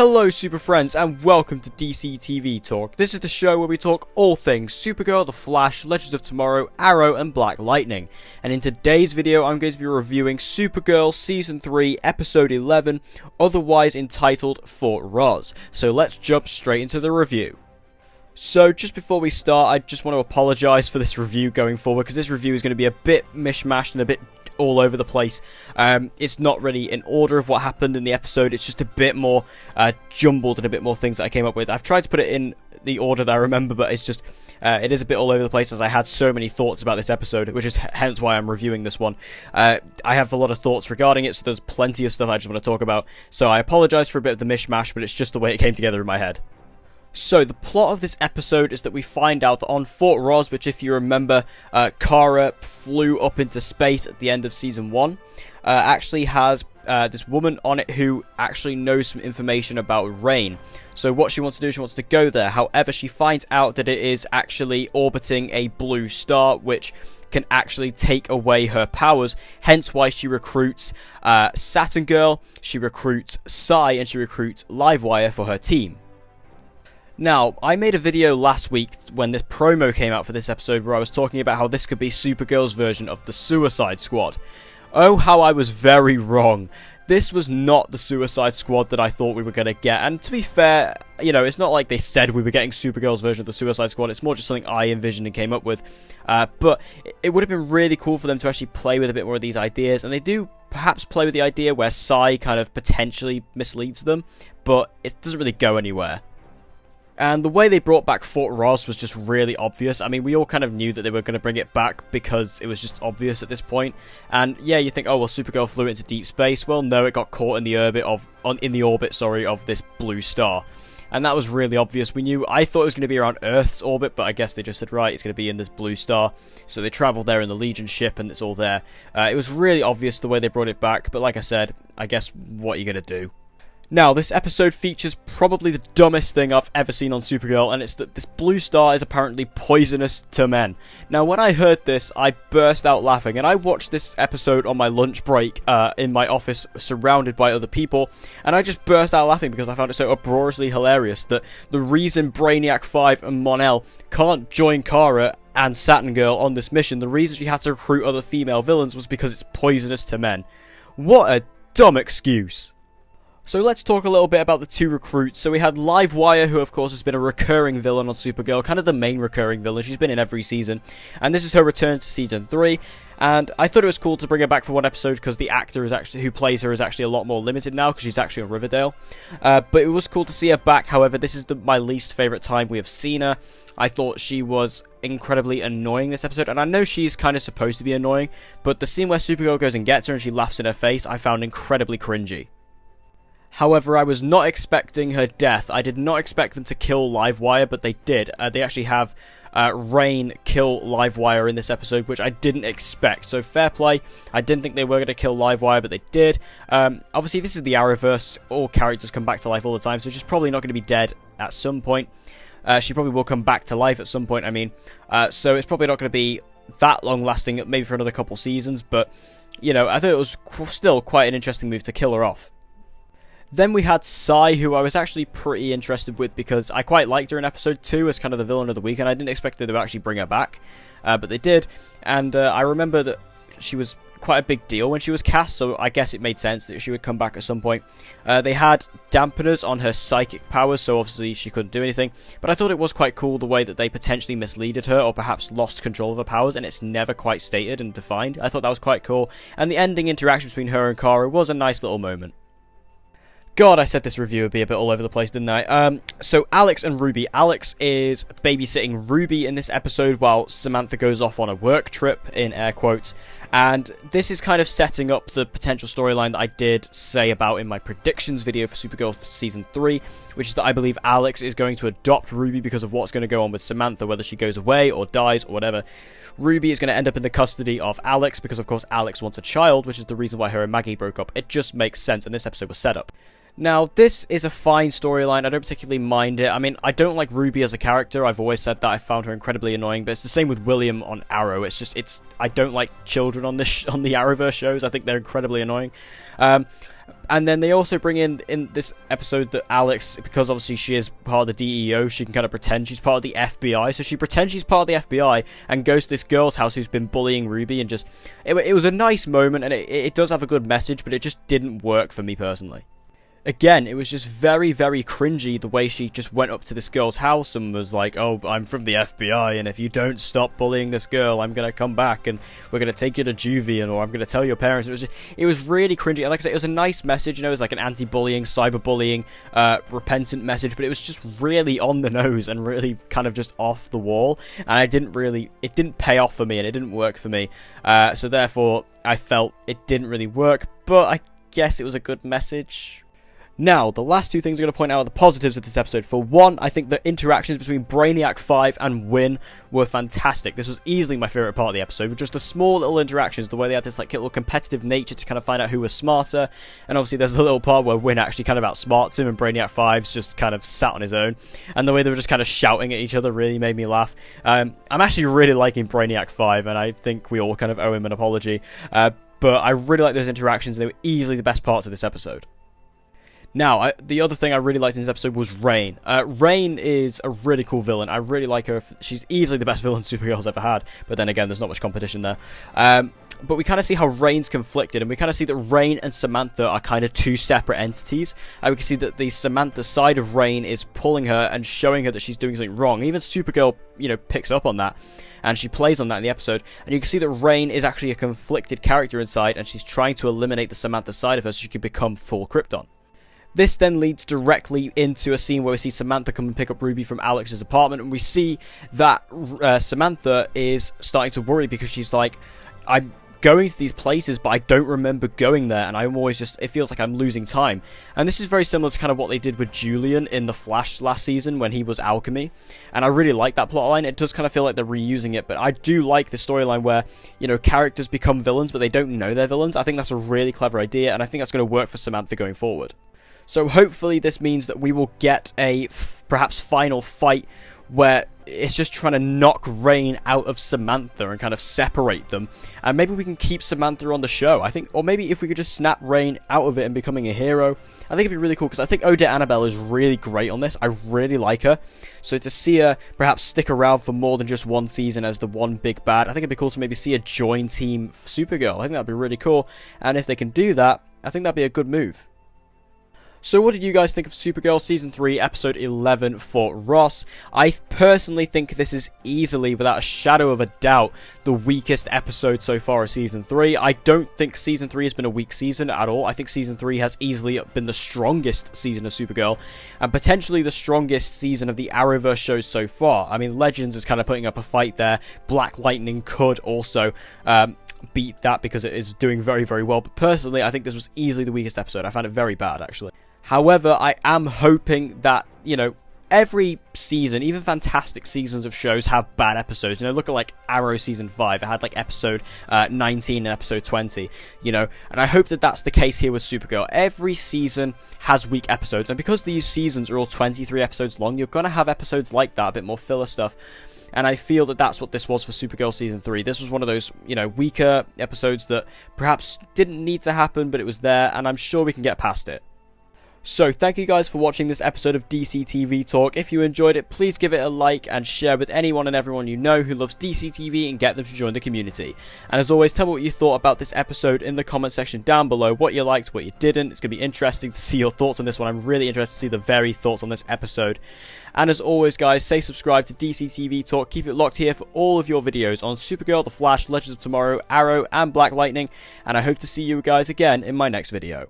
Hello super friends and welcome to DC TV Talk. This is the show where we talk all things Supergirl, The Flash, Legends of Tomorrow, Arrow and Black Lightning. And in today's video I'm going to be reviewing Supergirl Season 3 Episode 11, otherwise entitled Fort Rozz. So let's jump straight into the review. So just before we start, I just want to apologise for this review going forward, because this review is going to be a bit mishmashed and a bit all over the place. It's not really in order of what happened in the episode, it's just a bit more jumbled and a bit more things that I came up with. I've tried to put it in the order that I remember, but it's just, it is a bit all over the place as I had so many thoughts about this episode, which is hence why I'm reviewing this one. I have a lot of thoughts regarding it, so there's plenty of stuff I just want to talk about. So I apologise for a bit of the mishmash, but it's just the way it came together in my head. So, the plot of this episode is that we find out that on Fort Rozz, which if you remember, Kara flew up into space at the end of Season 1, actually has this woman on it who actually knows some information about rain. So what she wants to do, she wants to go there. However, she finds out that it is actually orbiting a blue star, which can actually take away her powers, hence why she recruits Saturn Girl, she recruits Psy, and she recruits Livewire for her team. Now, I made a video last week when this promo came out for this episode where I was talking about how this could be Supergirl's version of the Suicide Squad. Oh, how I was very wrong. This was not the Suicide Squad that I thought we were going to get, and to be fair, you know, it's not like they said we were getting Supergirl's version of the Suicide Squad, it's more just something I envisioned and came up with. But it would have been really cool for them to actually play with a bit more of these ideas, and they do perhaps play with the idea where Psy kind of potentially misleads them, but it doesn't really go anywhere. And the way they brought back Fort Rozz was just really obvious. I mean, we all kind of knew that they were going to bring it back because it was just obvious at this point. And yeah, you think, oh well, Supergirl flew into deep space. Well, no, it got caught in the orbit of this blue star, and that was really obvious. We knew. I thought it was going to be around Earth's orbit, but I guess they just said, right, it's going to be in this blue star. So they travelled there in the Legion ship, and it's all there. It was really obvious the way they brought it back. But like I said, I guess what are you going to do? Now, this episode features probably the dumbest thing I've ever seen on Supergirl, and it's that this blue star is apparently poisonous to men. Now, when I heard this, I burst out laughing, and I watched this episode on my lunch break in my office, surrounded by other people, and I just burst out laughing because I found it so uproariously hilarious that the reason Brainiac 5 and Mon-El can't join Kara and Saturn Girl on this mission, the reason she had to recruit other female villains was because it's poisonous to men. What a dumb excuse. So let's talk a little bit about the two recruits. So we had Livewire, who of course has been a recurring villain on Supergirl, kind of the main recurring villain. She's been in every season, and this is her return to Season 3. And I thought it was cool to bring her back for one episode because the actor who plays her is actually a lot more limited now because she's actually on Riverdale. But it was cool to see her back. However, this is my least favourite time we have seen her. I thought she was incredibly annoying this episode, and I know she's kind of supposed to be annoying, but the scene where Supergirl goes and gets her and she laughs in her face, I found incredibly cringy. However, I was not expecting her death. I did not expect them to kill Livewire, but they did. They actually have Rain kill Livewire in this episode, which I didn't expect. So fair play. I didn't think they were going to kill Livewire, but they did. Obviously, this is the Arrowverse. All characters come back to life all the time, so she's probably not going to be dead at some point. She probably will come back to life at some point, I mean. So it's probably not going to be that long-lasting, maybe for another couple seasons. But, you know, I thought it was still quite an interesting move to kill her off. Then we had Psy, who I was actually pretty interested with because I quite liked her in episode 2 as kind of the villain of the week, and I didn't expect them to actually bring her back, but they did. And I remember that she was quite a big deal when she was cast, so I guess it made sense that she would come back at some point. They had dampeners on her psychic powers, so obviously she couldn't do anything, but I thought it was quite cool the way that they potentially misleaded her or perhaps lost control of her powers, and it's never quite stated and defined. I thought that was quite cool, and the ending interaction between her and Kara was a nice little moment. God, I said this review would be a bit all over the place, didn't I? So Alex and Ruby. Alex is babysitting Ruby in this episode while Samantha goes off on a work trip, in air quotes. And this is kind of setting up the potential storyline that I did say about in my predictions video for Supergirl Season 3, which is that I believe Alex is going to adopt Ruby because of what's going to go on with Samantha, whether she goes away or dies or whatever. Ruby is going to end up in the custody of Alex because, of course, Alex wants a child, which is the reason why her and Maggie broke up. It just makes sense, and this episode was set up. Now, this is a fine storyline. I don't particularly mind it. I mean, I don't like Ruby as a character. I've always said that. I found her incredibly annoying, but it's the same with William on Arrow. I don't like children on on the Arrowverse shows. I think they're incredibly annoying. And then they also bring in this episode that Alex, because obviously she is part of the DEO, she can kind of pretend she's part of the FBI. So she pretends she's part of the FBI and goes to this girl's house who's been bullying Ruby, and just it was a nice moment, and it does have a good message, but it just didn't work for me personally. Again, it was just very, very cringy the way she just went up to this girl's house and was like, oh, I'm from the FBI, and if you don't stop bullying this girl, I'm going to come back and we're going to take you to juvie, or I'm going to tell your parents. It was really cringy. And like I said, it was a nice message, you know, it was like an anti-bullying, cyberbullying, repentant message, but it was just really on the nose and really kind of just off the wall. And it didn't pay off for me, and it didn't work for me. So therefore, I felt it didn't really work, but I guess it was a good message. Now, the last two things I'm going to point out are the positives of this episode. For one, I think the interactions between Brainiac 5 and Win were fantastic. This was easily my favourite part of the episode, with just the small little interactions, the way they had this like little competitive nature to kind of find out who was smarter, and obviously there's the little part where Win actually kind of outsmarts him and Brainiac 5's just kind of sat on his own, and the way they were just kind of shouting at each other really made me laugh. I'm actually really liking Brainiac 5, and I think we all kind of owe him an apology, but I really like those interactions. They were easily the best parts of this episode. Now, the other thing I really liked in this episode was Rain. Rain is a really cool villain. I really like her. She's easily the best villain Supergirl's ever had, but then again, there's not much competition there. But we kind of see how Rain's conflicted, and we kind of see that Rain and Samantha are kind of two separate entities. We can see that the Samantha side of Rain is pulling her and showing her that she's doing something wrong. Even Supergirl, you know, picks up on that, and she plays on that in the episode. And you can see that Rain is actually a conflicted character inside, and she's trying to eliminate the Samantha side of her so she can become full Krypton. This then leads directly into a scene where we see Samantha come and pick up Ruby from Alex's apartment, and we see that Samantha is starting to worry because she's like, I'm going to these places, but I don't remember going there, and I'm always it feels like I'm losing time. And this is very similar to kind of what they did with Julian in The Flash last season when he was Alchemy, and I really like that plotline. It does kind of feel like they're reusing it, but I do like the storyline where, you know, characters become villains, but they don't know they're villains. I think that's a really clever idea, and I think that's going to work for Samantha going forward. So hopefully this means that we will get a perhaps final fight where it's just trying to knock Rain out of Samantha and kind of separate them, and maybe we can keep Samantha on the show. I think, or maybe if we could just snap Rain out of it and becoming a hero, I think it'd be really cool, because I think Odette Annabelle is really great on this. I really like her, so to see her perhaps stick around for more than just one season as the one big bad, I think it'd be cool to maybe see her join Team Supergirl. I think that'd be really cool, and if they can do that, I think that'd be a good move. So what did you guys think of Supergirl Season 3, Episode 11 for Rozz? I personally think this is easily, without a shadow of a doubt, the weakest episode so far of Season 3. I don't think Season 3 has been a weak season at all. I think Season 3 has easily been the strongest season of Supergirl, and potentially the strongest season of the Arrowverse shows so far. I mean, Legends is kind of putting up a fight there. Black Lightning could also beat that because it is doing very, very well. But personally, I think this was easily the weakest episode. I found it very bad, actually. However, I am hoping that, you know, every season, even fantastic seasons of shows, have bad episodes. You know, look at like Arrow Season 5. It had like episode 19 and episode 20, you know, and I hope that that's the case here with Supergirl. Every season has weak episodes, and because these seasons are all 23 episodes long, you're going to have episodes like that, a bit more filler stuff. And I feel that that's what this was for Supergirl Season 3. This was one of those, you know, weaker episodes that perhaps didn't need to happen, but it was there, and I'm sure we can get past it. So, thank you guys for watching this episode of DC TV Talk. If you enjoyed it, please give it a like and share with anyone and everyone you know who loves DC TV and get them to join the community. And as always, tell me what you thought about this episode in the comment section down below. What you liked, what you didn't. It's going to be interesting to see your thoughts on this one. I'm really interested to see the varied thoughts on this episode. And as always, guys, stay subscribed to DC TV Talk. Keep it locked here for all of your videos on Supergirl, The Flash, Legends of Tomorrow, Arrow, and Black Lightning. And I hope to see you guys again in my next video.